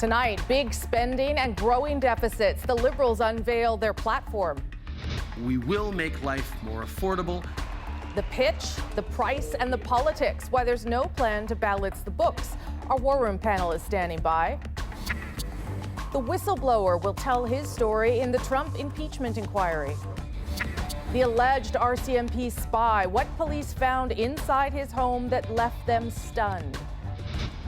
Tonight, big spending and growing deficits. The Liberals unveil their platform. We will make life more affordable. The pitch, the price, and the politics. Why there's no plan to balance the books. Our War Room panel is standing by. The whistleblower will tell his story in the Trump impeachment inquiry. The alleged RCMP spy, what police found inside his home that left them stunned.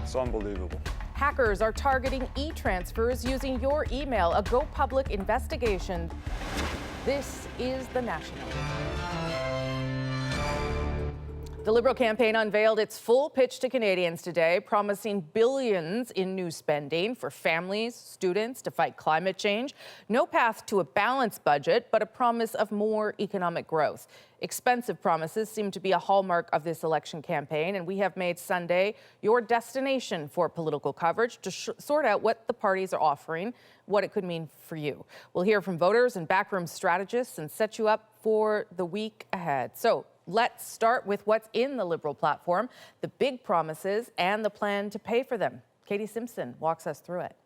It's unbelievable. Hackers are targeting e-transfers using your email, a go public investigation. This is The National. The Liberal campaign unveiled its full pitch to Canadians today, promising billions in new spending for families, students to fight climate change. No path to a balanced budget, but a promise of more economic growth. Expensive promises seem to be a hallmark of this election campaign, and we have made Sunday your destination for political coverage to sort out what the parties are offering, what it could mean for you. We'll hear from voters and backroom strategists and set you up for the week ahead. So let's start with what's in the Liberal platform, the big promises and the plan to pay for them. Katie Simpson walks us through it.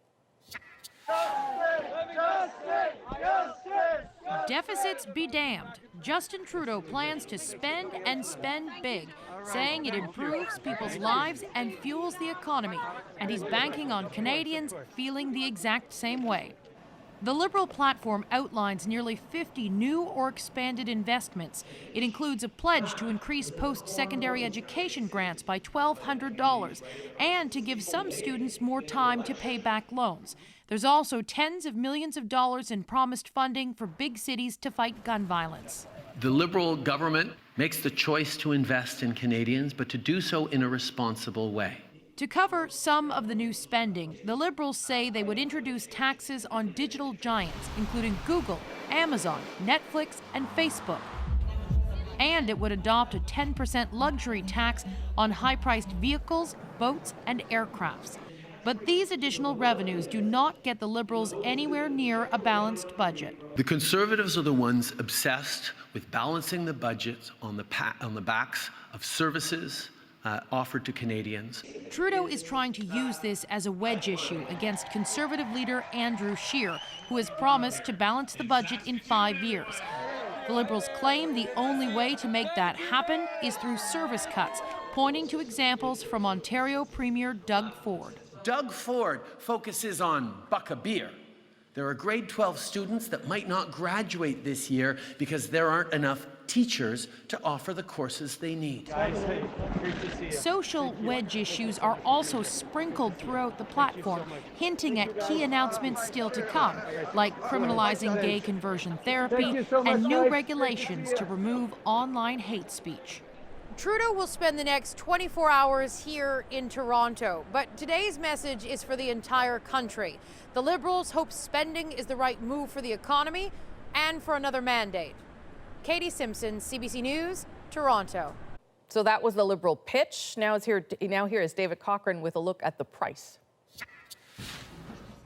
Deficits be damned. Justin Trudeau plans to spend and spend big, saying it improves people's lives and fuels the economy. And he's banking on Canadians feeling the exact same way. The Liberal platform outlines nearly 50 new or expanded investments. It includes a pledge to increase post-secondary education grants by $1,200 and to give some students more time to pay back loans. There's also tens of millions of dollars in promised funding for big cities to fight gun violence. The Liberal government makes the choice to invest in Canadians, but to do so in a responsible way. To cover some of the new spending, the Liberals say they would introduce taxes on digital giants, including Google, Amazon, Netflix, and Facebook. And it would adopt a 10% luxury tax on high-priced vehicles, boats, and aircrafts. But these additional revenues do not get the Liberals anywhere near a balanced budget. The Conservatives are the ones obsessed with balancing the budget on the backs of services offered to Canadians. Trudeau is trying to use this as a wedge issue against Conservative leader Andrew Scheer, who has promised to balance the budget in 5 years. The Liberals claim the only way to make that happen is through service cuts, pointing to examples from Ontario Premier Doug Ford. Doug Ford focuses on buck a beer. There are grade 12 students that might not graduate this year because there aren't enough teachers to offer the courses they need. Social wedge issues are also sprinkled throughout the platform, hinting at key announcements still to come, like criminalizing gay conversion therapy and new regulations to remove online hate speech. Trudeau will spend the next 24 hours here in Toronto, but today's message is for the entire country. The Liberals hope spending is the right move for the economy and for another mandate. Katie Simpson, CBC News, Toronto. So that was the Liberal pitch. Now here is David Cochrane with a look at the price.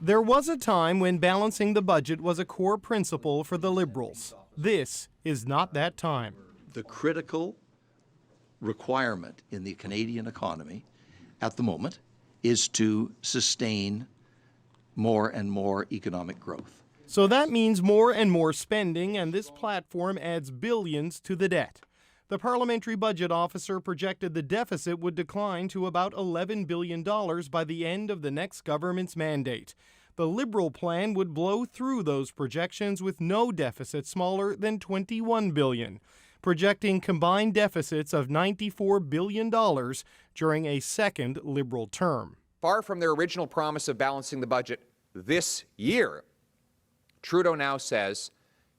There was a time when balancing the budget was a core principle for the Liberals. This is not that time. The critical requirement in the Canadian economy at the moment is to sustain more and more economic growth. So that means more and more spending, and this platform adds billions to the debt. The parliamentary budget officer projected the deficit would decline to about $11 billion by the end of the next government's mandate. The Liberal plan would blow through those projections with no deficit smaller than $21 billion, projecting combined deficits of $94 billion during a second Liberal term. Far from their original promise of balancing the budget this year, Trudeau now says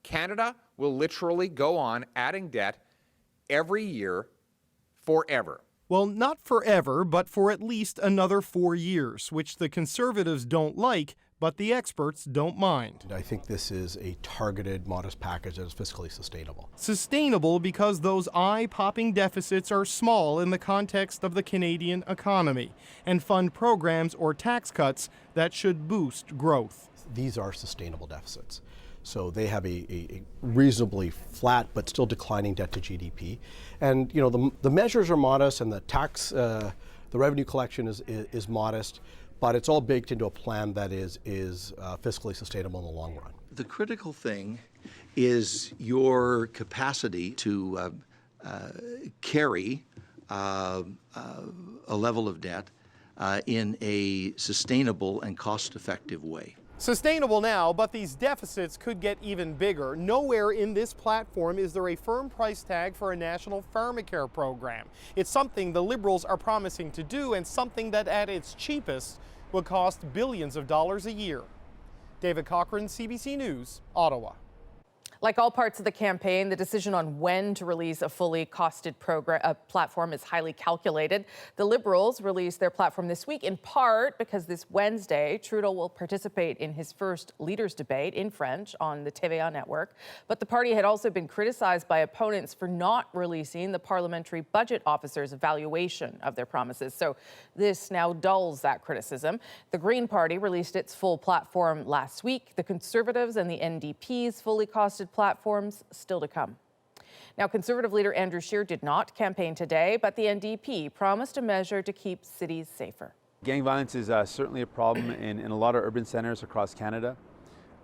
Canada will literally go on adding debt every year forever. Well, not forever, but for at least another 4 years, which the Conservatives don't like, but the experts don't mind. I think this is a targeted, modest package that is fiscally sustainable. Sustainable because those eye-popping deficits are small in the context of the Canadian economy and fund programs or tax cuts that should boost growth. These are sustainable deficits. So they have a reasonably flat but still declining debt to GDP. And the measures are modest and the tax, the revenue collection is modest. but it's all baked into a plan that is fiscally sustainable in the long run. The critical thing is your capacity to carry a level of debt in a sustainable and cost-effective way. Sustainable now, but these deficits could get even bigger. Nowhere in this platform is there a firm price tag for a national pharmacare program. It's something the Liberals are promising to do, and something that at its cheapest would cost billions of dollars a year. David Cochran, CBC News, Ottawa. Like all parts of the campaign, the decision on when to release a fully costed platform is highly calculated. The Liberals released their platform this week in part because this Wednesday, Trudeau will participate in his first leaders' debate in French on the TVA network. But the party had also been criticized by opponents for not releasing the parliamentary budget officer's evaluation of their promises. So this now dulls that criticism. The Green Party released its full platform last week. The Conservatives and the NDP's fully costed platforms still to come. Now, Conservative leader Andrew Scheer did not campaign today, but the NDP promised a measure to keep cities safer. Gang violence is certainly a problem in a lot of urban centers across Canada.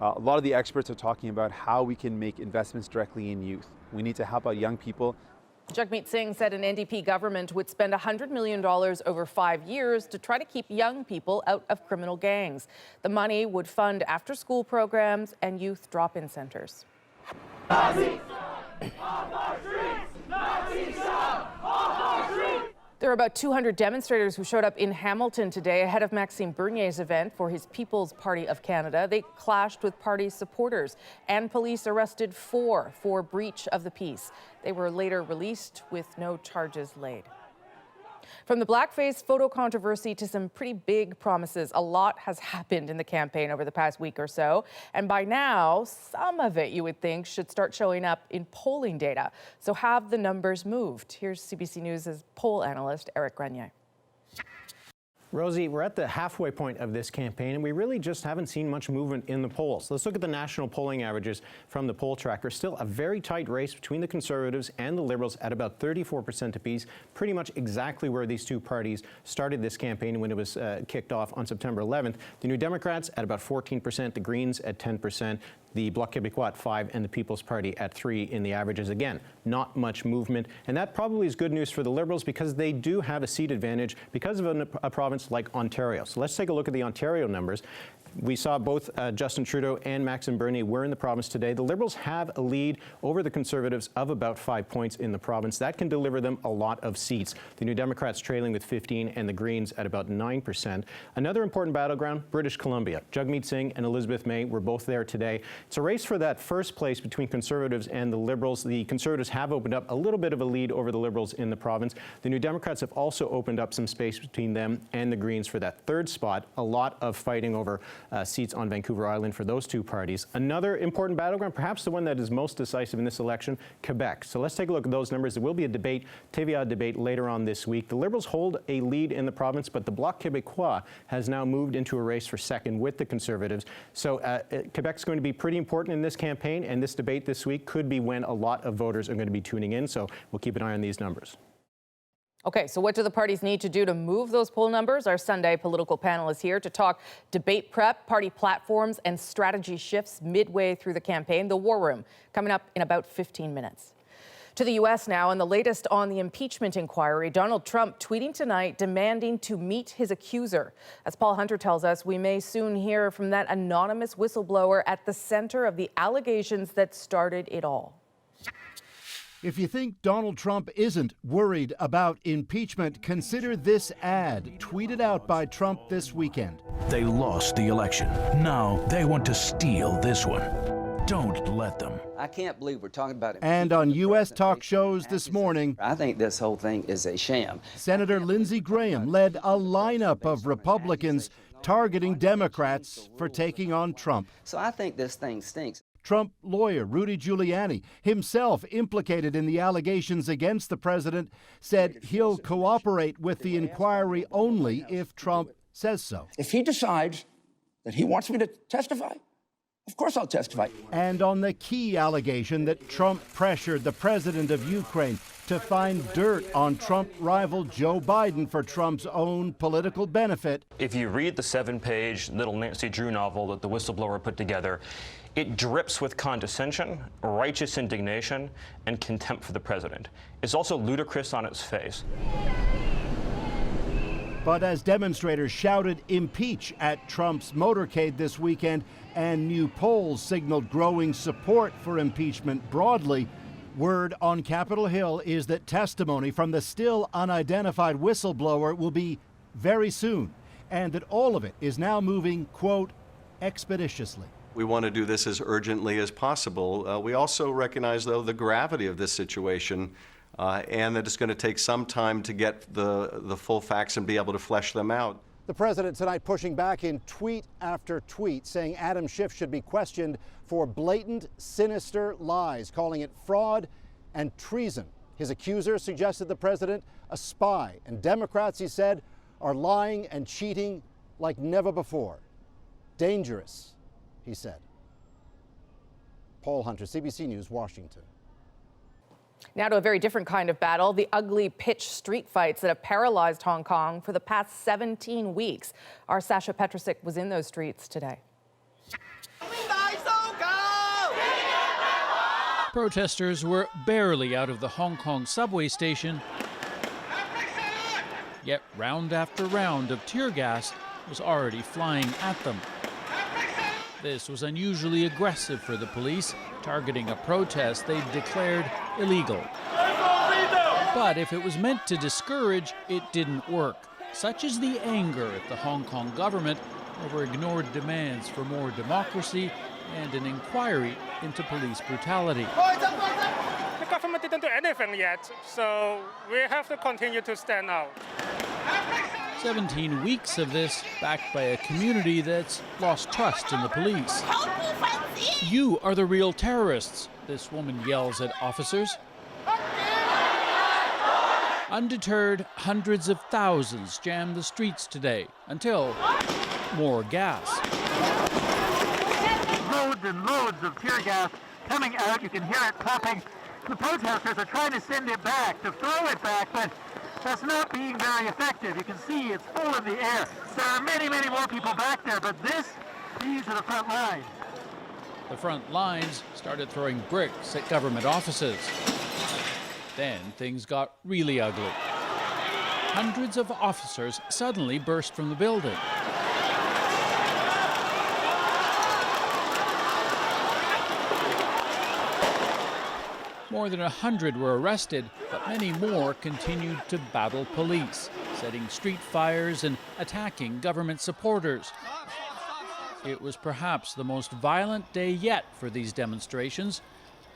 A lot of the experts are talking about how we can make investments directly in youth. We need to help out young people. Jagmeet Singh said an NDP government would spend $100 million over 5 years to try to keep young people out of criminal gangs. The money would fund after-school programs and youth drop-in centers. There are about 200 demonstrators who showed up in Hamilton today ahead of Maxime Bernier's event for his People's Party of Canada. They clashed with party supporters, and police arrested 4 for breach of the peace. They were later released with no charges laid. From the blackface photo controversy to some pretty big promises, a lot has happened in the campaign over the past week or so. And by now, some of it, you would think, should start showing up in polling data. So have the numbers moved? Here's CBC News' poll analyst, Eric Grenier. Rosie, we're at the halfway point of this campaign, and we really just haven't seen much movement in the polls. Let's look at the national polling averages from the poll tracker. Still a very tight race between the Conservatives and the Liberals at about 34% apiece, pretty much exactly where these two parties started this campaign when it was kicked off on September 11th. The New Democrats at about 14%, the Greens at 10%, the Bloc Québécois at 5%, and the People's Party at 3% in the averages. Again, not much movement, and that probably is good news for the Liberals because they do have a seat advantage because of a province like Ontario. So let's take a look at the Ontario numbers. We saw both Justin Trudeau and Maxime Bernier were in the province today. The Liberals have a lead over the Conservatives of about 5 points in the province. That can deliver them a lot of seats. The New Democrats trailing with 15% and the Greens at about 9%. Another important battleground, British Columbia. Jagmeet Singh and Elizabeth May were both there today. It's a race for that first place between Conservatives and the Liberals. The Conservatives have opened up a little bit of a lead over the Liberals in the province. The New Democrats have also opened up some space between them and the Greens for that third spot. A lot of fighting over seats on Vancouver Island for those two parties. Another important battleground, perhaps the one that is most decisive in this election, Quebec. So let's take a look at those numbers. There will be a debate, TVA debate, later on this week. The Liberals hold a lead in the province, but the Bloc Québécois has now moved into a race for second with the Conservatives. So Quebec's going to be pretty important in this campaign, and this debate this week could be when a lot of voters are going to be tuning in. So we'll keep an eye on these numbers. Okay, so what do the parties need to do to move those poll numbers? Our Sunday political panel is here to talk debate prep, party platforms, and strategy shifts midway through the campaign. The War Room, coming up in about 15 minutes. To the U.S. now, and the latest on the impeachment inquiry. Donald Trump tweeting tonight demanding to meet his accuser. As Paul Hunter tells us, we may soon hear from that anonymous whistleblower at the center of the allegations that started it all. If you think Donald Trump isn't worried about impeachment, consider this ad tweeted out by Trump this weekend. They lost the election. Now they want to steal this one. Don't let them. I can't believe we're talking about it. And on U.S. talk shows this morning, I think this whole thing is a sham. Senator Lindsey Graham led a lineup of Republicans targeting Democrats for taking on Trump. So I think this thing stinks. Trump lawyer Rudy Giuliani, himself implicated in the allegations against the president, said he'll cooperate with the inquiry only if Trump says so. If he decides that he wants me to testify, of course I'll testify. And on the key allegation that Trump pressured the president of Ukraine to find dirt on Trump rival Joe Biden for Trump's own political benefit. If you read the 7-page Little Nancy Drew novel that the whistleblower put together, it drips with condescension, righteous indignation, and contempt for the president. It's also ludicrous on its face. But as demonstrators shouted impeach at Trump's motorcade this weekend and new polls signaled growing support for impeachment broadly, word on Capitol Hill is that testimony from the still unidentified whistleblower will be very soon, and that all of it is now moving, quote, expeditiously. We want to do this as urgently as possible. We also recognize, though, the gravity of this situation and that it's going to take some time to get the full facts and be able to flesh them out. The president tonight pushing back in tweet after tweet, saying Adam Schiff should be questioned for blatant, sinister lies, calling it fraud and treason. His accusers suggested the president a spy, and Democrats, he said, are lying and cheating like never before. Dangerous, he said. Paul Hunter, CBC News, Washington. Now to a very different kind of battle, the ugly pitched street fights that have paralyzed Hong Kong for the past 17 weeks. Our Sasha Petrusik was in those streets today. Protesters were barely out of the Hong Kong subway station, yet round after round of tear gas was already flying at them. This was unusually aggressive for the police, targeting a protest they declared illegal. But if it was meant to discourage, it didn't work. Such is the anger at the Hong Kong government over ignored demands for more democracy and an inquiry into police brutality. The government didn't do anything yet, so we have to continue to stand out. 17 weeks of this, backed by a community that's lost trust in the police. You are the real terrorists, this woman yells at officers. Undeterred, hundreds of thousands jammed the streets today until more gas. Loads and loads of tear gas coming out. You can hear it popping. The protesters are trying to send it back, to throw it back, but that's not being very effective. You can see it's full in the air. There are many, many more people back there, but these are the front lines. The front lines started throwing bricks at government offices. Then things got really ugly. Hundreds of officers suddenly burst from the building. More than 100 were arrested, but many more continued to battle police, setting street fires and attacking government supporters. It was perhaps the most violent day yet for these demonstrations,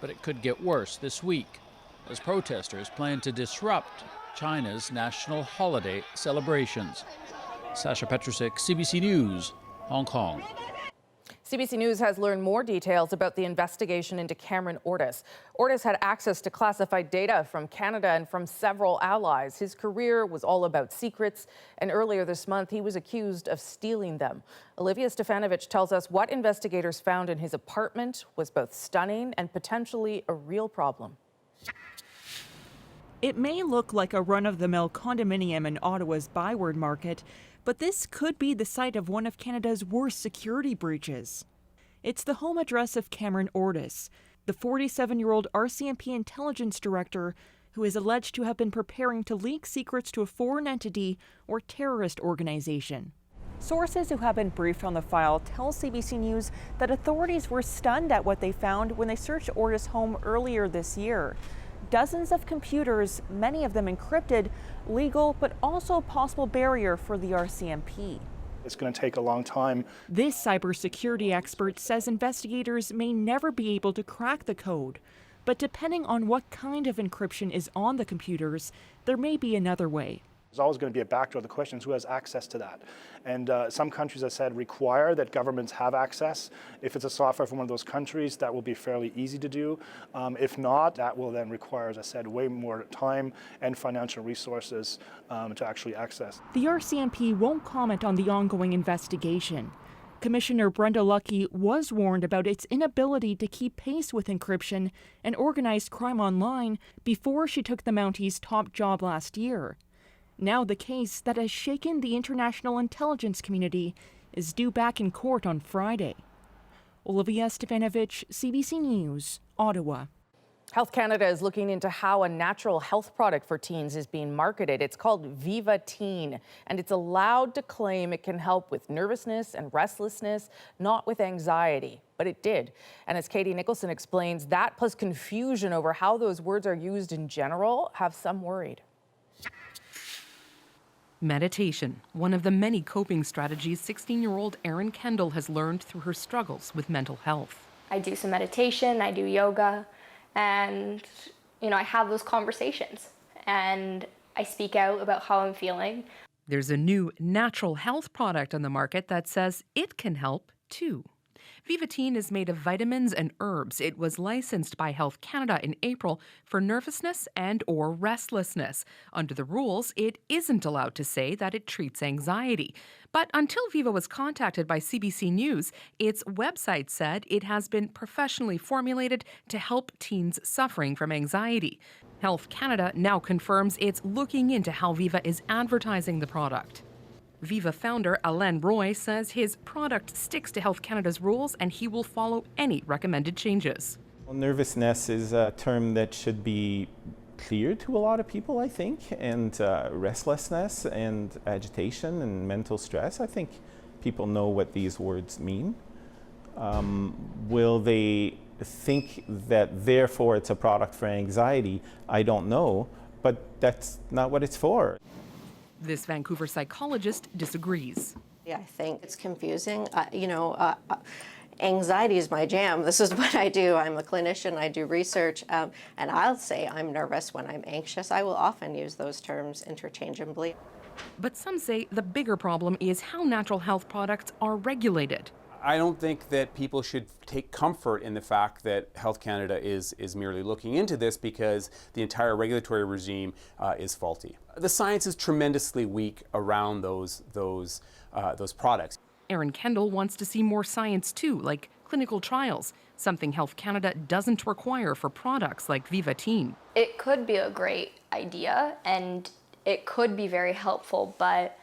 but it could get worse this week, as protesters plan to disrupt China's national holiday celebrations. Sasha Petrusik, CBC News, Hong Kong. CBC News has learned more details about the investigation into Cameron Ortis. Ortis had access to classified data from Canada and from several allies. His career was all about secrets, and earlier this month he was accused of stealing them. Olivia Stefanovic tells us what investigators found in his apartment was both stunning and potentially a real problem. It may look like a run-of-the-mill condominium in Ottawa's Byward Market, but this could be the site of one of Canada's worst security breaches. It's the home address of Cameron Ortis, the 47-year-old RCMP intelligence director who is alleged to have been preparing to leak secrets to a foreign entity or terrorist organization. Sources who have been briefed on the file tell CBC News that authorities were stunned at what they found when they searched Ortis' home earlier this year. Dozens of computers, many of them encrypted, legal, but also a possible barrier for the RCMP. It's going to take a long time. This cybersecurity expert says investigators may never be able to crack the code, but depending on what kind of encryption is on the computers, there may be another way. There's always going to be a backdoor. The question is who has access to that. And some countries, as I said, require that governments have access. If it's a software from one of those countries, that will be fairly easy to do. If not, that will then require, as I said, way more time and financial resources to actually access. The RCMP won't comment on the ongoing investigation. Commissioner Brenda Lucki was warned about its inability to keep pace with encryption and organized crime online before she took the Mountie's top job last year. Now the case that has shaken the international intelligence community is due back in court on Friday. Olivia Stefanovich, CBC News, Ottawa. Health Canada is looking into how a natural health product for teens is being marketed. It's called Viva Teen, and it's allowed to claim it can help with nervousness and restlessness, not with anxiety. But it did. And as Katie Nicholson explains, that plus confusion over how those words are used in general have some worried. Meditation, one of the many coping strategies 16-year-old Erin Kendall has learned through her struggles with mental health. I do some meditation, I do yoga, and I have those conversations and I speak out about how I'm feeling. There's a new natural health product on the market that says it can help too. Viva Teen is made of vitamins and herbs. It was licensed by Health Canada in April for nervousness and or restlessness. Under the rules, it isn't allowed to say that it treats anxiety. But until Viva was contacted by CBC News, its website said it has been professionally formulated to help teens suffering from anxiety. Health Canada now confirms it's looking into how Viva is advertising the product. Viva founder Alain Roy says his product sticks to Health Canada's rules and he will follow any recommended changes. Well, nervousness is a term that should be clear to a lot of people, I think, and restlessness and agitation and mental stress. I think people know what these words mean. Will they think that therefore it's a product for anxiety? I don't know, but that's not what it's for. This Vancouver psychologist disagrees. Yeah, I think it's confusing. Anxiety is my jam. This is what I do. I'm a clinician. I do research, and I'll say I'm nervous when I'm anxious. I will often use those terms interchangeably. But some say the bigger problem is how natural health products are regulated. I don't think that people should take comfort in the fact that Health Canada is merely looking into this because the entire regulatory regime is faulty. The science is tremendously weak around those products. Erin Kendall wants to see more science too, like clinical trials, something Health Canada doesn't require for products like Viva Teen. It could be a great idea and it could be very helpful, but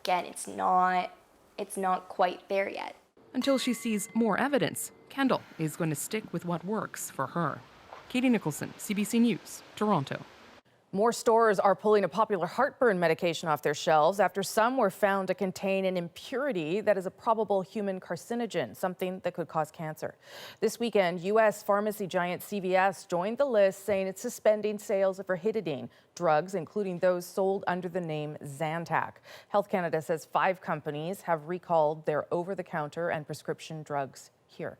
again, it's not quite there yet. Until she sees more evidence, Kendall is going to stick with what works for her. Katie Nicholson, CBC News, Toronto. More stores are pulling a popular heartburn medication off their shelves after some were found to contain an impurity that is a probable human carcinogen, something that could cause cancer. This weekend, U.S. pharmacy giant CVS joined the list, saying it's suspending sales of rahidine, drugs including those sold under the name Zantac. Health Canada says 5 companies have recalled their over-the-counter and prescription drugs here.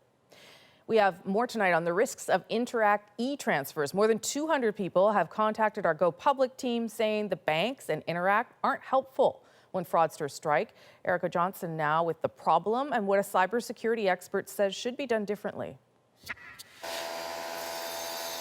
We have more tonight on the risks of Interact e-transfers. More than 200 people have contacted our Go Public team saying the banks and Interact aren't helpful when fraudsters strike. Erica Johnson now with the problem and what a cybersecurity expert says should be done differently.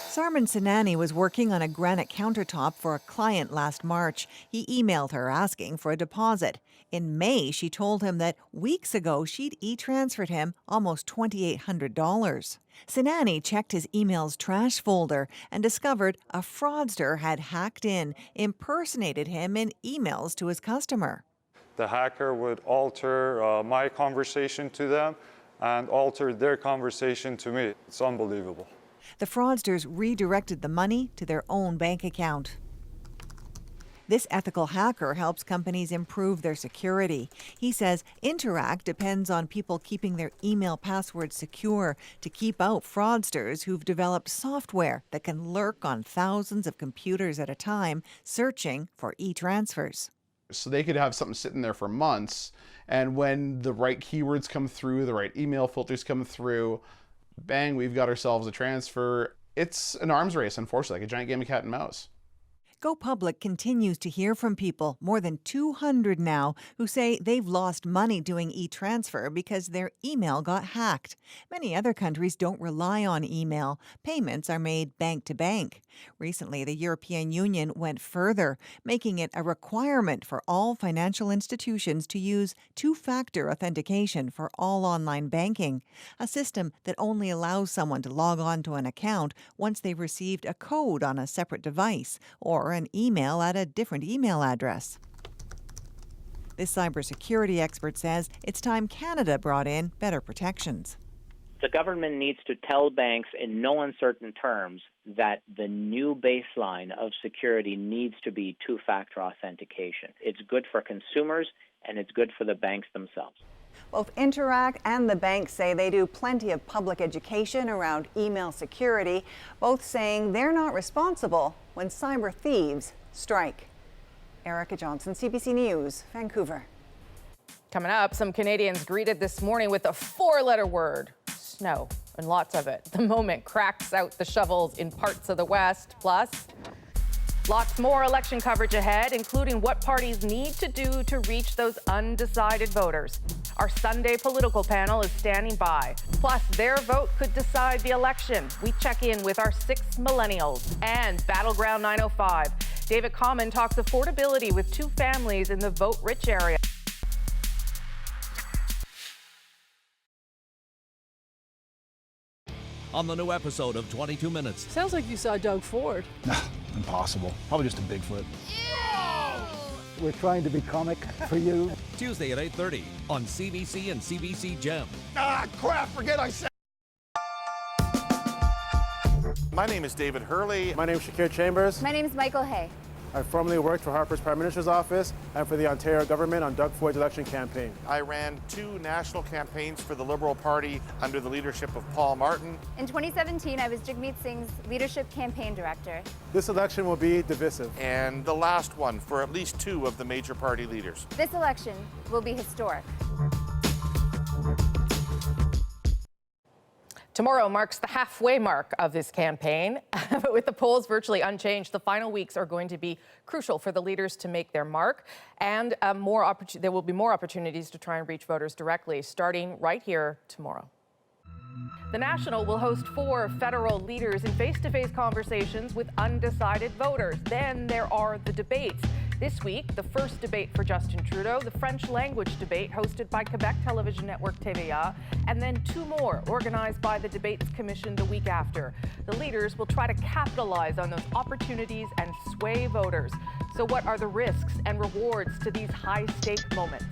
Sarman Sinani was working on a granite countertop for a client last March. He emailed her asking for a deposit. In May, she told him that weeks ago she'd e-transferred him almost $2,800. Sinani checked his email's trash folder and discovered a fraudster had hacked in, impersonated him in emails to his customer. The hacker would alter my conversation to them and alter their conversation to me. It's unbelievable. The fraudsters redirected the money to their own bank account. This ethical hacker helps companies improve their security. He says Interact depends on people keeping their email passwords secure to keep out fraudsters who've developed software that can lurk on thousands of computers at a time, searching for e-transfers. So they could have something sitting there for months, and when the right keywords come through, the right email filters come through, bang, we've got ourselves a transfer. It's an arms race, unfortunately, like a giant game of cat and mouse. Go Public continues to hear from people, more than 200 now, who say they've lost money doing e-transfer because their email got hacked. Many other countries don't rely on email. Payments are made bank to bank. Recently, the European Union went further, making it a requirement for all financial institutions to use two-factor authentication for all online banking, a system that only allows someone to log on to an account once they've received a code on a separate device or an email at a different email address. This cybersecurity expert says it's time Canada brought in better protections. The government needs to tell banks in no uncertain terms that the new baseline of security needs to be two-factor authentication. It's good for consumers and it's good for the banks themselves. Both Interac and the bank say they do plenty of public education around email security, both saying they're not responsible when cyber thieves strike. Erica Johnson, CBC News, Vancouver. Coming up, some Canadians greeted this morning with a four-letter word: snow, and lots of it. The moment cracks out the shovels in parts of the West. Plus, lots more election coverage ahead, including what parties need to do to reach those undecided voters. Our Sunday political panel is standing by. Plus, their vote could decide the election. We check in with our 6 millennials. And Battleground 905. David Common talks affordability with 2 families in the vote-rich area. On the new episode of 22 Minutes. Sounds like you saw Doug Ford. Impossible. Probably just a Bigfoot. We're trying to be comic for you. Tuesday at 8:30 on CBC and CBC Gem. Ah, crap, forget I said. My name is David Hurley. My name is Shakir Chambers. My name is Michael Hay. I formerly worked for Harper's Prime Minister's office and for the Ontario government on Doug Ford's election campaign. I ran 2 national campaigns for the Liberal Party under the leadership of Paul Martin. In 2017, I was Jagmeet Singh's leadership campaign director. This election will be divisive. And the last one for at least 2 of the major party leaders. This election will be historic. Tomorrow marks the halfway mark of this campaign. But with the polls virtually unchanged, the final weeks are going to be crucial for the leaders to make their mark. And there will be more opportunities to try and reach voters directly, starting right here tomorrow. The National will host 4 federal leaders in face-to-face conversations with undecided voters. Then there are the debates. This week, the first debate for Justin Trudeau, the French language debate hosted by Quebec television network TVA, and then 2 more organized by the Debates Commission the week after. The leaders will try to capitalize on those opportunities and sway voters. So what are the risks and rewards to these high-stake moments?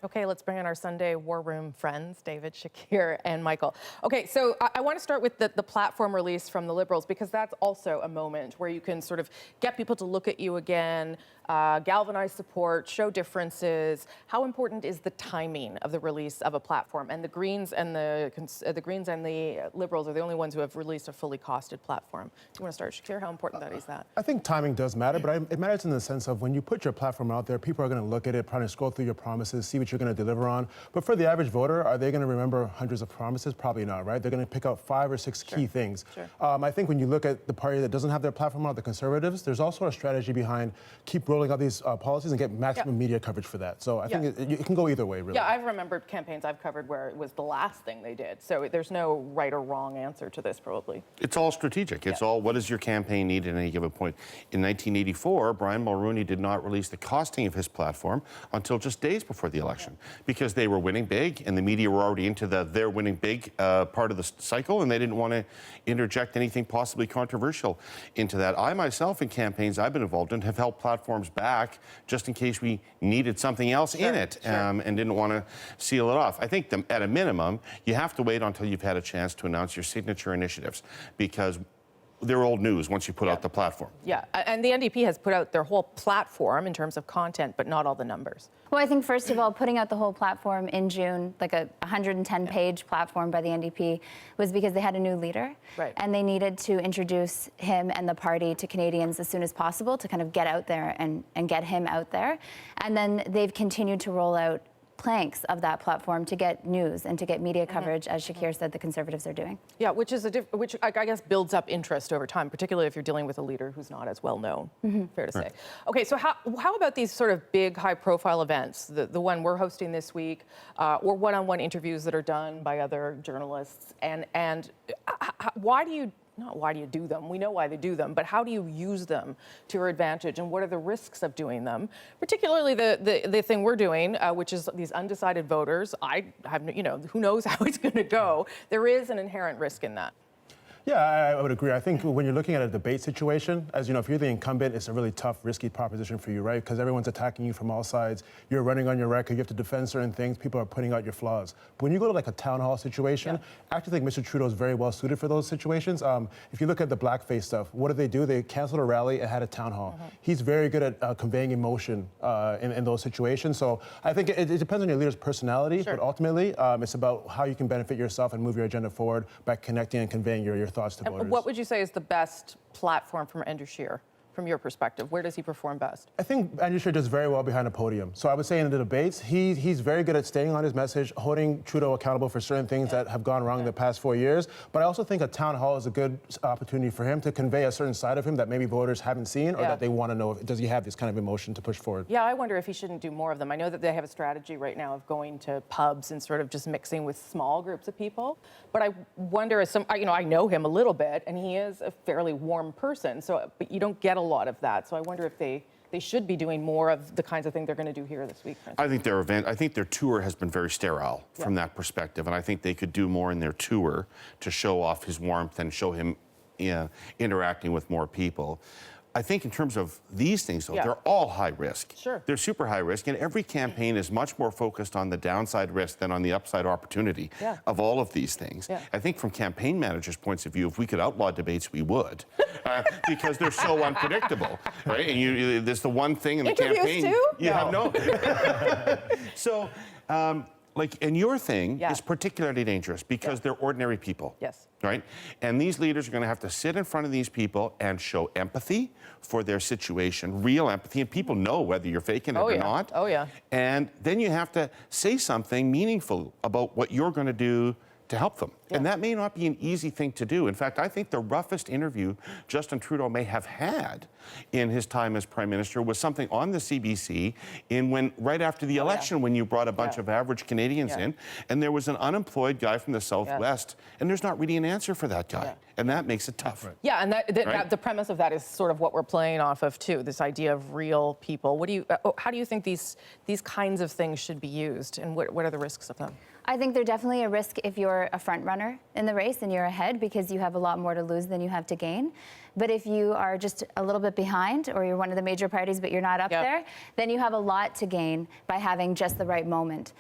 Okay, let's bring in our Sunday War Room friends, David, Shakir, and Michael. Okay, so I want to start with the platform release from the Liberals, because that's also a moment where you can sort of get people to look at you again, galvanize support, show differences. How important is the timing of the release of a platform? And the Greens and the Liberals are the only ones who have released a fully costed platform. Do you want to start, Shakir? How important is that? I think timing does matter, but it matters in the sense of when you put your platform out there, people are going to look at it, probably scroll through your promises, see what you're going to deliver on. But for the average voter, are they going to remember hundreds of promises? Probably not, right? They're going to pick out 5 or 6 key things. Sure. I think when you look at the party that doesn't have their platform out, the Conservatives, there's also a strategy behind keep rolling out these policies and get maximum media coverage for that. So I think it can go either way, really. Yeah, I've remembered campaigns I've covered where it was the last thing they did. So there's no right or wrong answer to this, probably. It's all strategic. It's all, what does your campaign need at any given point? In 1984, Brian Mulroney did not release the costing of his platform until just days before the election, because they were winning big and the media were already into they're winning big part of the cycle, and they didn't want to interject anything possibly controversial into that. I myself, in campaigns I've been involved in, have held platforms back just in case we needed something else in it and didn't want to seal it off. I think at a minimum, you have to wait until you've had a chance to announce your signature initiatives, because they're old news once you put out the platform. Yeah, and the NDP has put out their whole platform in terms of content, but not all the numbers. Well, I think, first of all, putting out the whole platform in June, like a 110-page platform by the NDP, was because they had a new leader. Right. And they needed to introduce him and the party to Canadians as soon as possible to kind of get out there and get him out there. And then they've continued to roll out planks of that platform to get news and to get media coverage, as Shakir said the Conservatives are doing. Yeah, which I guess builds up interest over time, particularly if you're dealing with a leader who's not as well known, fair to say. Okay, so how about these sort of big high-profile events, the one we're hosting this week, or one-on-one interviews that are done by other journalists, and why do you do them? We know why they do them, but how do you use them to your advantage, and what are the risks of doing them? Particularly the thing we're doing, which is these undecided voters. I have, who knows how it's going to go. There is an inherent risk in that. Yeah, I would agree. I think when you're looking at a debate situation, as you know, if you're the incumbent, it's a really tough, risky proposition for you, right? Because everyone's attacking you from all sides. You're running on your record. You have to defend certain things. People are pointing out your flaws. But when you go to like a town hall situation, I actually think Mr. Trudeau is very well suited for those situations. If you look at the blackface stuff, what did they do? They canceled a rally and had a town hall. He's very good at conveying emotion in those situations. So I think it depends on your leader's personality, but ultimately it's about how you can benefit yourself and move your agenda forward by connecting and conveying your thoughts to voters. And what would you say is the best platform from Andrew Scheer? From your perspective, where does he perform best? I think Andrew Scheer does very well behind a podium. So I would say in the debates, he's very good at staying on his message, holding Trudeau accountable for certain things that have gone wrong in the past 4 years. But I also think a town hall is a good opportunity for him to convey a certain side of him that maybe voters haven't seen, or that they want to know, does he have this kind of emotion to push forward? Yeah, I wonder if he shouldn't do more of them. I know that they have a strategy right now of going to pubs and sort of just mixing with small groups of people. But I wonder, I know him a little bit, and he is a fairly warm person. So, but you don't get a lot of that. So I wonder if they should be doing more of the kinds of things they're going to do here this week. I think their tour has been very sterile from that perspective, and I think they could do more in their tour to show off his warmth and show him interacting with more people. I think in terms of these things, though, they're all high risk. Sure. They're super high risk, and every campaign is much more focused on the downside risk than on the upside opportunity of all of these things. I think from campaign managers' points of view, if we could outlaw debates, we would, because they're so unpredictable, right? And there's the one thing in the campaign. Too? You have no. So. And your thing is particularly dangerous because they're ordinary people. Yes. Right? And these leaders are going to have to sit in front of these people and show empathy for their situation, real empathy, and people know whether you're faking it or not. Oh, yeah. And then you have to say something meaningful about what you're going to do to help them. And that may not be an easy thing to do. In fact, I think the roughest interview Justin Trudeau may have had in his time as Prime Minister was something on the CBC right after the election when you brought a bunch of average Canadians in, and there was an unemployed guy from the Southwest, and there's not really an answer for that guy. And that makes it tough. Yeah, and the premise of that is sort of what we're playing off of too, this idea of real people. How do you think these kinds of things should be used, and what are the risks of them? I think they're definitely a risk if you're a front runner in the race and you're ahead, because you have a lot more to lose than you have to gain. But if you are just a little bit behind, or you're one of the major parties but you're not up there, then you have a lot to gain by having just the right moment.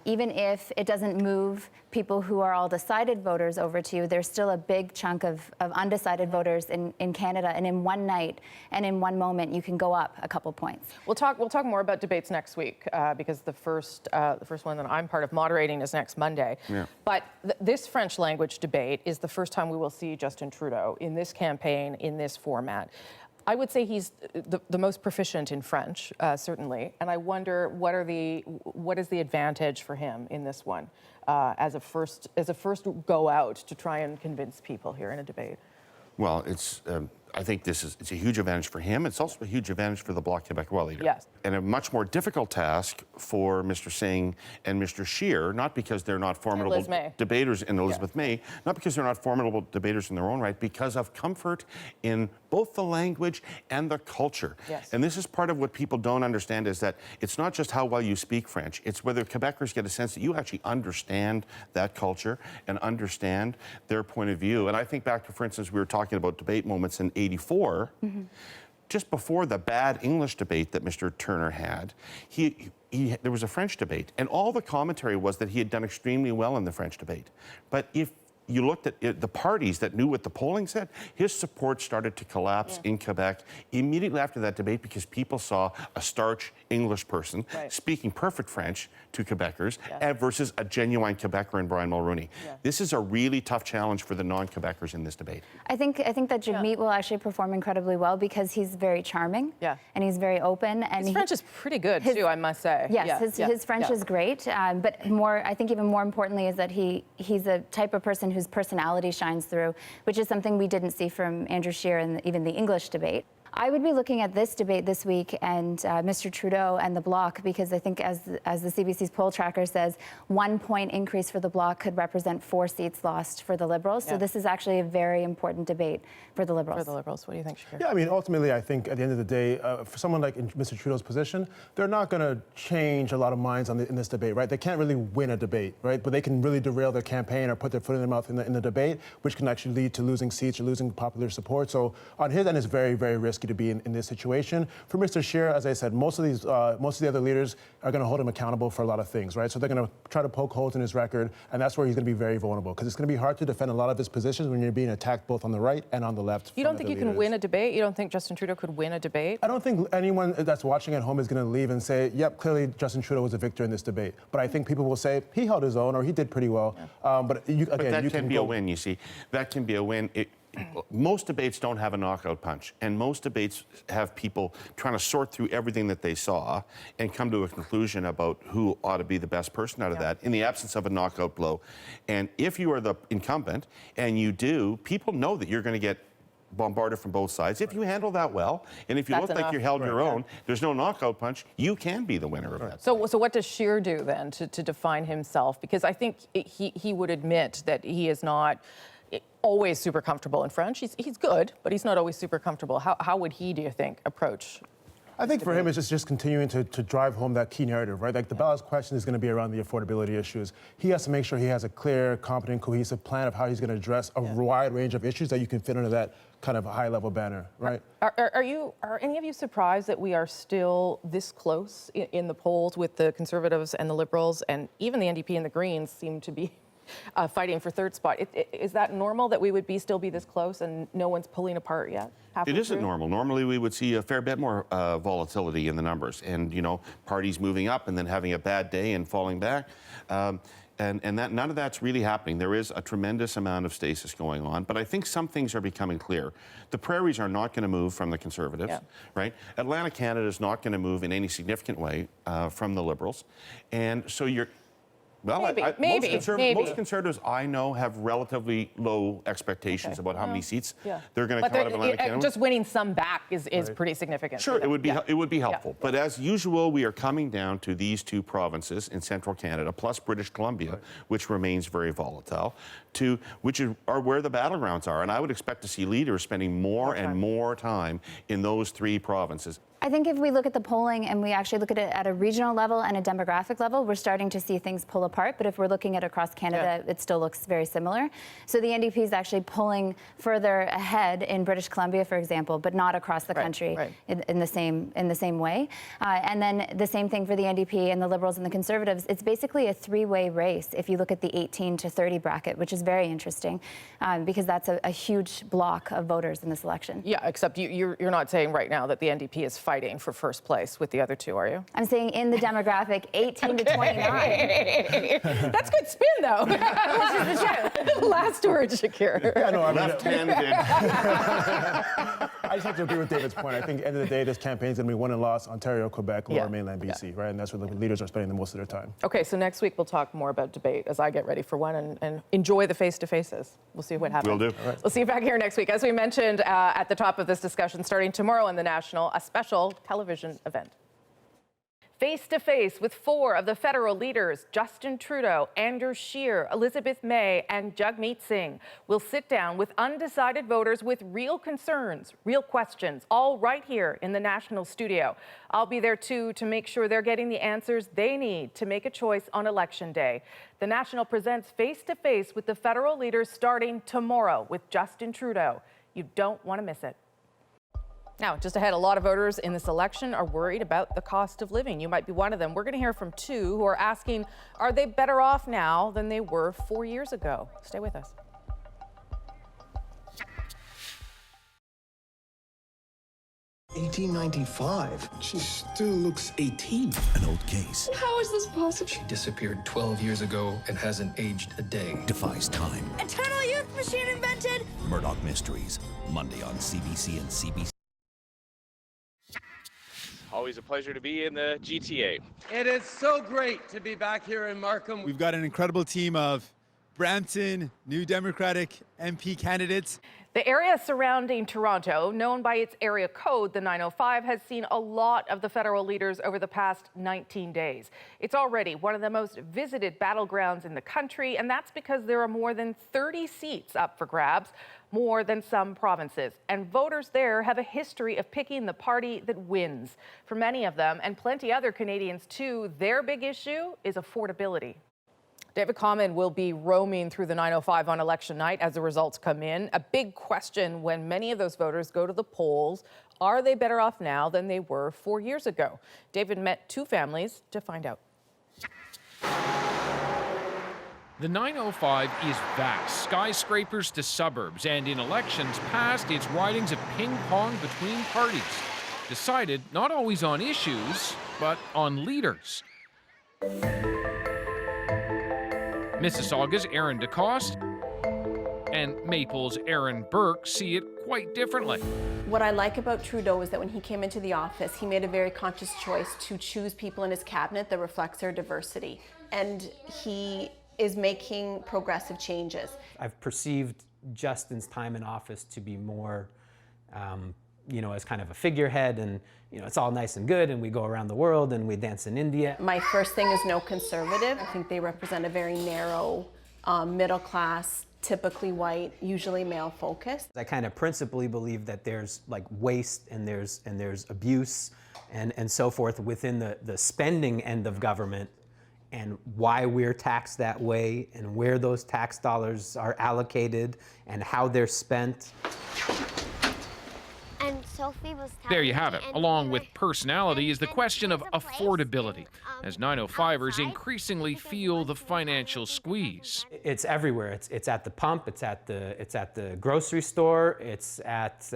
Even if it doesn't move people who are all decided voters over to you, there's still a big chunk of undecided voters in Canada, and in one night and in one moment you can go up a couple points. We'll talk more about debates next week, because the first one that I'm part of moderating is next Monday. But this French language debate is the first time we will see Justin Trudeau in this campaign, in this format. I would say he's the most proficient in French, certainly, and I wonder what is the advantage for him in this one as a first go out to try and convince people here in a debate. Well, I think it's a huge advantage for him. It's also a huge advantage for the Bloc Québécois leader. Yes. And a much more difficult task for Mr. Singh and Mr. Scheer, not because they're not formidable debaters, and Elizabeth May, not because they're not formidable debaters in their own right, because of comfort in both the language and the culture. Yes. And this is part of what people don't understand, is that it's not just how well you speak French, it's whether Quebecers get a sense that you actually understand that culture and understand their point of view. And I think back to, for instance, we were talking about debate moments in '84, just before the bad English debate that Mr. Turner had, there was a French debate, and all the commentary was that he had done extremely well in the French debate. But if you looked at the parties that knew what the polling said, his support started to collapse in Quebec immediately after that debate because people saw a starch English person speaking perfect French to Quebecers versus a genuine Quebecer in Brian Mulroney. This is a really tough challenge for the non-Quebecers in this debate. I think that Jagmeet will actually perform incredibly well because he's very charming and he's very open. And his French is pretty good too, I must say. Yes, his French is great. But I think even more importantly is that he's a type of person whose personality shines through, which is something we didn't see from Andrew Scheer in even the English debate. I would be looking at this debate this week and Mr. Trudeau and the Bloc, because I think as the CBC's poll tracker says, 1 point increase for the Bloc could represent 4 seats lost for the Liberals. So this is actually a very important debate for the Liberals. For the Liberals, what do you think, Scheer? Yeah, I mean, ultimately, I think at the end of the day, for someone like in Mr. Trudeau's position, they're not going to change a lot of minds in this debate, right? They can't really win a debate, right? But they can really derail their campaign or put their foot in their mouth in the debate, which can actually lead to losing seats or losing popular support. So on his end, it's very, very risky to be in this situation. For Mr. Scheer, as I said, most of the other leaders are going to hold him accountable for a lot of things, right? So they're going to try to poke holes in his record, and that's where he's going to be very vulnerable, because it's going to be hard to defend a lot of his positions when you're being attacked both on the right and on the left. You don't think you can win a debate? You don't think Justin Trudeau could win a debate? I don't think anyone that's watching at home is going to leave and say, yep, clearly Justin Trudeau was a victor in this debate. But I think people will say he held his own or he did pretty well. But that can be a win, you see. That can be a win. Most debates don't have a knockout punch, and most debates have people trying to sort through everything that they saw and come to a conclusion about who ought to be the best person out of that in the absence of a knockout blow. And if you are the incumbent and you do, people know that you're going to get bombarded from both sides. If you handle that well, and if you look like you held your own, there's no knockout punch, you can be the winner of that. So what does Scheer do then to define himself? Because I think he would admit that he is not always super comfortable in French. He's good, but he's not always super comfortable. How would he, do you think, approach? I think for him, it's just continuing to drive home that key narrative, right? Like the ballot's question is going to be around the affordability issues. He has to make sure he has a clear, competent, cohesive plan of how he's going to address a wide range of issues that you can fit under that kind of high-level banner, right? Are any of you surprised that we are still this close in the polls with the Conservatives and the Liberals, and even the NDP and the Greens seem to be fighting for third spot? Is that normal that we would still be this close and no one's pulling apart yet? It isn't normal. Normally we would see a fair bit more volatility in the numbers, and parties moving up and then having a bad day and falling back. And that none of that's really happening. There is a tremendous amount of stasis going on, but I think some things are becoming clear. The prairies are not going to move from the Conservatives, right? Atlantic Canada is not going to move in any significant way from the Liberals, and so you're. Well, most Conservatives I know have relatively low expectations about how many seats they're going to come out of Atlantic Canada. Just winning some back is pretty significant. Sure, it would be helpful. But as usual, we are coming down to these 2 provinces in central Canada, plus British Columbia, which remains very volatile, which are where the battlegrounds are. And I would expect to see leaders spending more and more time in those 3 provinces. I think if we look at the polling and we actually look at it at a regional level and a demographic level, we're starting to see things pull apart. But if we're looking at across Canada, it still looks very similar. So the NDP is actually pulling further ahead in British Columbia, for example, but not across the country in the same way. And then the same thing for the NDP and the Liberals and the Conservatives. It's basically a 3-way race if you look at the 18 to 30 bracket, which is very interesting because that's a huge block of voters in this election. Yeah, except you're not saying right now that the NDP is fighting for first place with the other 2, are you? I'm saying in the demographic 18 to 29. That's good spin, though. This is the last word, Shakir. Yeah, no, I mean, left-handed. I just have to agree with David's point. I think at the end of the day, this campaign's going to be won and lost Ontario, Quebec, Lower Mainland BC, right? And that's where the leaders are spending the most of their time. Okay, so next week we'll talk more about debate as I get ready for one and enjoy the face-to-faces. We'll see what happens. Will do. Right. We'll see you back here next week. As we mentioned at the top of this discussion, starting tomorrow in the National, a special television event. Face-to-face with 4 of the federal leaders, Justin Trudeau, Andrew Scheer, Elizabeth May, and Jagmeet Singh, will sit down with undecided voters with real concerns, real questions, all right here in the National studio. I'll be there too to make sure they're getting the answers they need to make a choice on Election Day. The National presents Face-to-Face with the federal leaders starting tomorrow with Justin Trudeau. You don't want to miss it. Now, just ahead, a lot of voters in this election are worried about the cost of living. You might be one of them. We're going to hear from 2 who are asking, are they better off now than they were 4 years ago? Stay with us. 1895. She still looks 18. An old case. How is this possible? She disappeared 12 years ago and hasn't aged a day. Defies time. Eternal youth machine invented. Murdoch Mysteries. Monday on CBC and CBC. Always a pleasure to be in the GTA. It is so great to be back here in Markham. We've got an incredible team of Brampton, New Democratic MP candidates. The area surrounding Toronto, known by its area code, the 905, has seen a lot of the federal leaders over the past 19 days. It's already one of the most visited battlegrounds in the country, and that's because there are more than 30 seats up for grabs, more than some provinces. And voters there have a history of picking the party that wins. For many of them, and plenty other Canadians too, their big issue is affordability. David Common will be roaming through the 905 on election night as the results come in. A big question when many of those voters go to the polls, are they better off now than they were 4 years ago? David met two families to find out. The 905 is vast, skyscrapers to suburbs, and in elections past, its ridings of ping-pong between parties, decided not always on issues, but on leaders. Mississauga's Aaron DeCoste and Maple's Aaron Burke see it quite differently. What I like about Trudeau is that when he came into the office, he made a very conscious choice to choose people in his cabinet that reflects their diversity. And he is making progressive changes. I've perceived Justin's time in office to be more, as kind of a figurehead, and it's all nice and good, and we go around the world and we dance in India. My first thing is no conservative. I think they represent a very narrow, middle class, typically white, usually male focused. I kind of principally believe that there's like waste and there's abuse and so forth within the spending end of government, and why we're taxed that way and where those tax dollars are allocated and how they're spent. There you have it. Along with personality is the question of affordability, as 905ers increasingly feel the financial squeeze. It's everywhere. It's at the pump. It's at the grocery store. It's at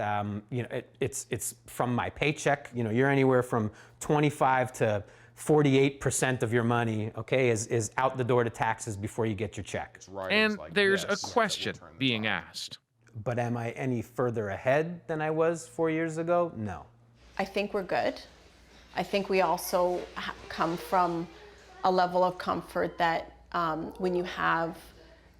it's from my paycheck. You're anywhere from 25 to 48% of your money, okay, is out the door to taxes before you get your check. And there's a question being asked. But am I any further ahead than I was 4 years ago? No. I think we're good. I think we also come from a level of comfort that when you have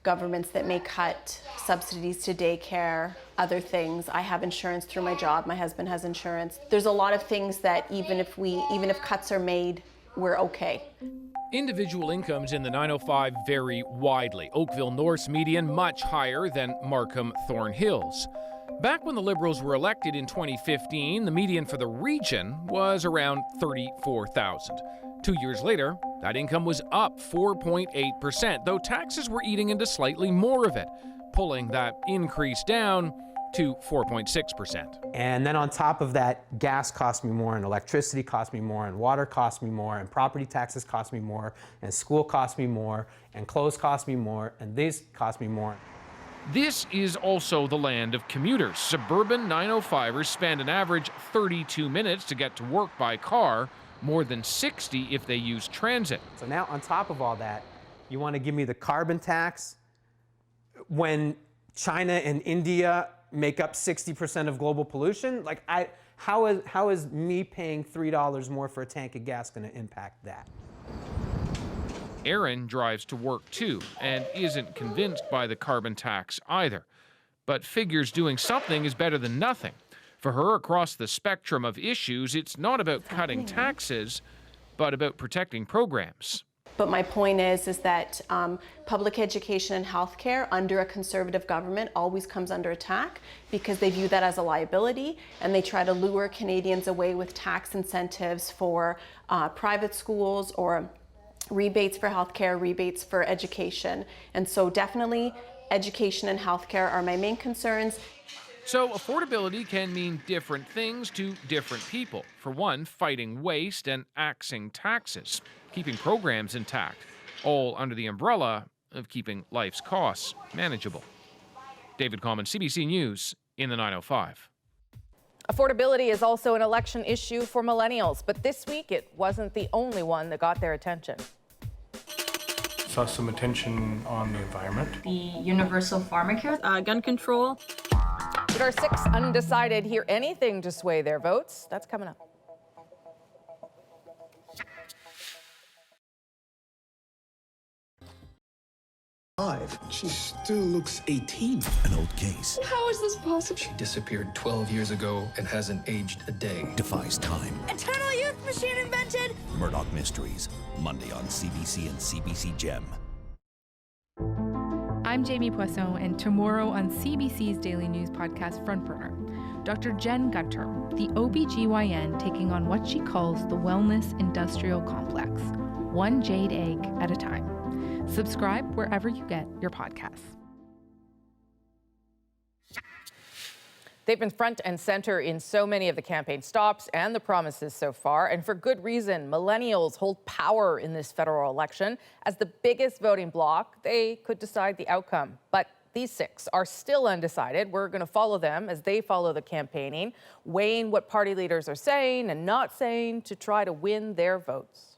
governments that may cut subsidies to daycare, other things. I have insurance through my job. My husband has insurance. There's a lot of things that even if cuts are made, we're okay. Individual incomes in the 905 vary widely. Oakville North's median much higher than Markham Thornhill's. Back when the Liberals were elected in 2015, the median for the region was around $34,000. 2 years later, that income was up 4.8%, though taxes were eating into slightly more of it, pulling that increase down to 4.6%. And then on top of that, gas cost me more, and electricity cost me more, and water cost me more, and property taxes cost me more, and school cost me more, and clothes cost me more, and these cost me more. This is also the land of commuters. Suburban 905ers spend an average 32 minutes to get to work by car, more than 60 if they use transit. So now on top of all that, you want to give me the carbon tax when China and India make up 60% of global pollution? Like, how is me paying $3 more for a tank of gas going to impact that? Erin drives to work too and isn't convinced by the carbon tax either, but figures doing something is better than nothing. For her, across the spectrum of issues, it's not about cutting taxes, but about protecting programs. But my point is that public education and healthcare under a conservative government always comes under attack because they view that as a liability, and they try to lure Canadians away with tax incentives for private schools or rebates for healthcare, rebates for education. And so definitely education and healthcare are my main concerns. So affordability can mean different things to different people. For one, fighting waste and axing taxes, keeping programs intact, all under the umbrella of keeping life's costs manageable. David Common, CBC News in the 905. Affordability is also an election issue for millennials, but this week it wasn't the only one that got their attention. Saw some attention on the environment. The universal pharmacare, gun control. Did our 6 undecided hear anything to sway their votes? That's coming up. She still looks 18. An old case. How is this possible? She disappeared 12 years ago and hasn't aged a day. Defies time. Eternal youth machine invented. Murdoch Mysteries. Monday on CBC and CBC Gem. I'm Jamie Poisson, and tomorrow on CBC's daily news podcast Front Burner, Dr. Jen Gunter, the OBGYN taking on what she calls the wellness industrial complex, one jade egg at a time. Subscribe wherever you get your podcasts. They've been front and center in so many of the campaign stops and the promises so far, and for good reason. Millennials hold power in this federal election. As the biggest voting bloc, they could decide the outcome. But these 6 are still undecided. We're going to follow them as they follow the campaigning, weighing what party leaders are saying and not saying to try to win their votes.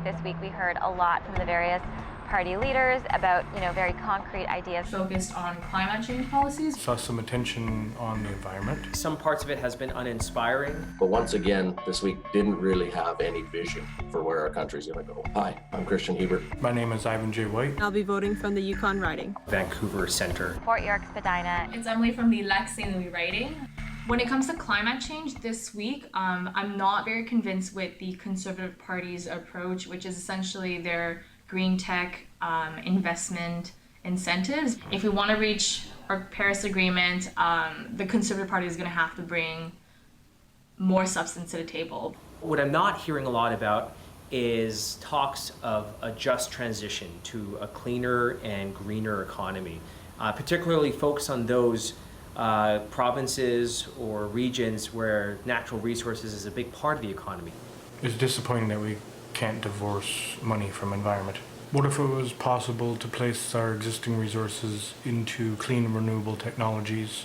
This week we heard a lot from the various party leaders about, very concrete ideas. Focused on climate change policies. Saw some attention on the environment. Some parts of it has been uninspiring. But once again, this week didn't really have any vision for where our country's going to go. Hi, I'm Christian Hebert. My name is Ivan J. White. I'll be voting from the Yukon riding. Vancouver Centre. Fort York, Spadina. It's Emily from the Lex St. Louis riding. When it comes to climate change this week, I'm not very convinced with the Conservative Party's approach, which is essentially their green tech investment incentives. If we want to reach our Paris Agreement, the Conservative Party is going to have to bring more substance to the table. What I'm not hearing a lot about is talks of a just transition to a cleaner and greener economy, particularly focus on those provinces or regions where natural resources is a big part of the economy. It's disappointing that we can't divorce money from environment. What if it was possible to place our existing resources into clean and renewable technologies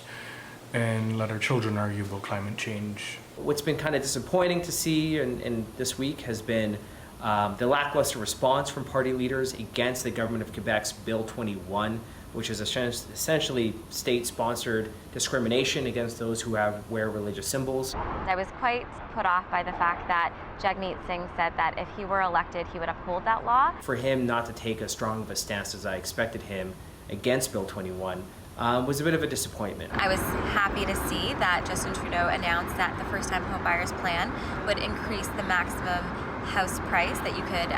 and let our children argue about climate change? What's been kind of disappointing to see in this week has been the lackluster response from party leaders against the government of Quebec's Bill 21, which is essentially state-sponsored discrimination against those who wear religious symbols. I was quite put off by the fact that Jagmeet Singh said that if he were elected, he would uphold that law. For him not to take as strong of a stance as I expected him against Bill 21 was a bit of a disappointment. I was happy to see that Justin Trudeau announced that the first-time homebuyers plan would increase the maximum house price that you could,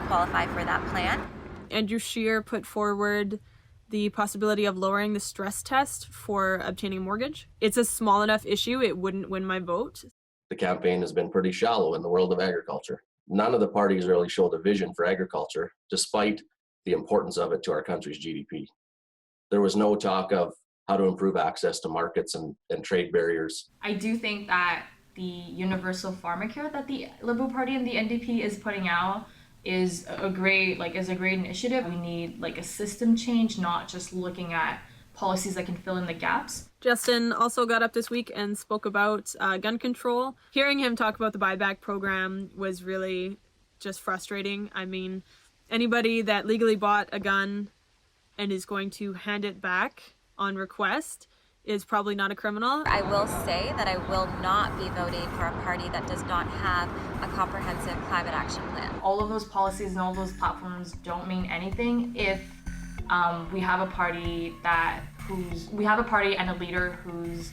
qualify for that plan. Andrew Scheer put forward the possibility of lowering the stress test for obtaining a mortgage. It's a small enough issue, it wouldn't win my vote. The campaign has been pretty shallow in the world of agriculture. None of the parties really showed a vision for agriculture, despite the importance of it to our country's GDP. There was no talk of how to improve access to markets and trade barriers. I do think that the universal pharmacare that the Liberal Party and the NDP is putting out is a great initiative. We need a system change, not just looking at policies that can fill in the gaps. Justin also got up this week and spoke about gun control. Hearing him talk about the buyback program was really just frustrating. I mean, anybody that legally bought a gun and is going to hand it back on request is probably not a criminal. I will say that I will not be voting for a party that does not have a comprehensive climate action plan. All of those policies and all those platforms don't mean anything if we have a party and a leader whose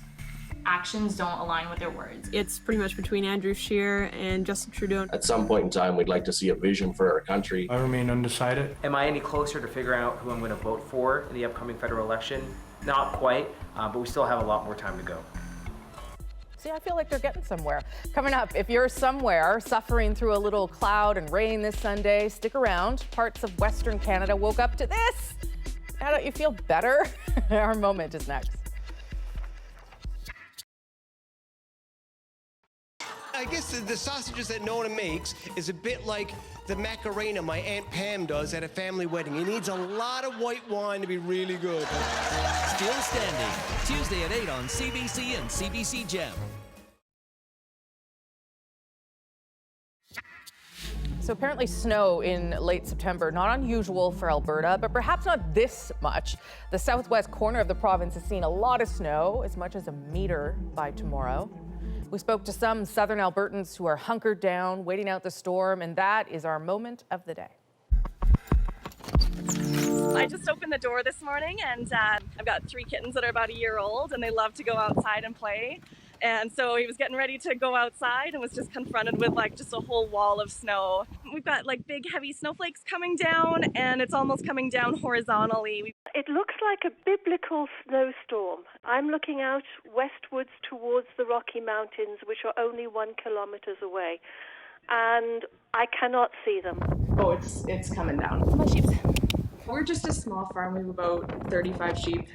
actions don't align with their words. It's pretty much between Andrew Scheer and Justin Trudeau. At some point in time, we'd like to see a vision for our country. I remain undecided. Am I any closer to figuring out who I'm going to vote for in the upcoming federal election? Not quite, but we still have a lot more time to go. See, I feel like they're getting somewhere. Coming up, if you're somewhere suffering through a little cloud and rain this Sunday, stick around. Parts of Western Canada woke up to this. Now don't you feel better? Our moment is next. I guess the sausages that Nona makes is a bit like the Macarena my Aunt Pam does at a family wedding. It needs a lot of white wine to be really good. Still Standing, Tuesday at 8 on CBC and CBC Gem. So apparently snow in late September, not unusual for Alberta, but perhaps not this much. The southwest corner of the province has seen a lot of snow, as much as a meter by tomorrow. We spoke to some southern Albertans who are hunkered down, waiting out the storm, and that is our moment of the day. I just opened the door this morning, and I've got 3 kittens that are about a year old, and they love to go outside and play. And so he was getting ready to go outside and was just confronted with like just a whole wall of snow. We've got like big heavy snowflakes coming down, and it's almost coming down horizontally. It looks like a biblical snowstorm. I'm looking out westwards towards the Rocky Mountains, which are only 1 kilometer away, and I cannot see them. Oh, it's coming down. My sheep. We're just a small farm. We have about 35 sheep,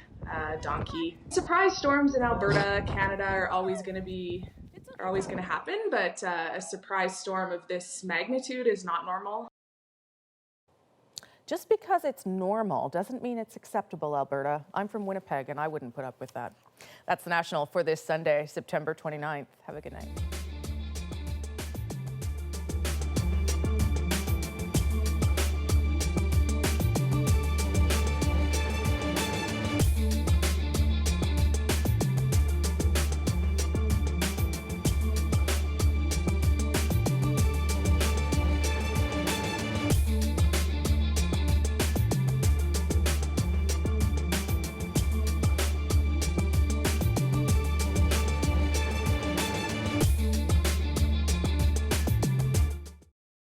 donkey. Surprise storms in Alberta, Canada are always going to happen, but a surprise storm of this magnitude is not normal. Just because it's normal doesn't mean it's acceptable, Alberta. I'm from Winnipeg, and I wouldn't put up with that. That's the National for this Sunday, September 29th. Have a good night.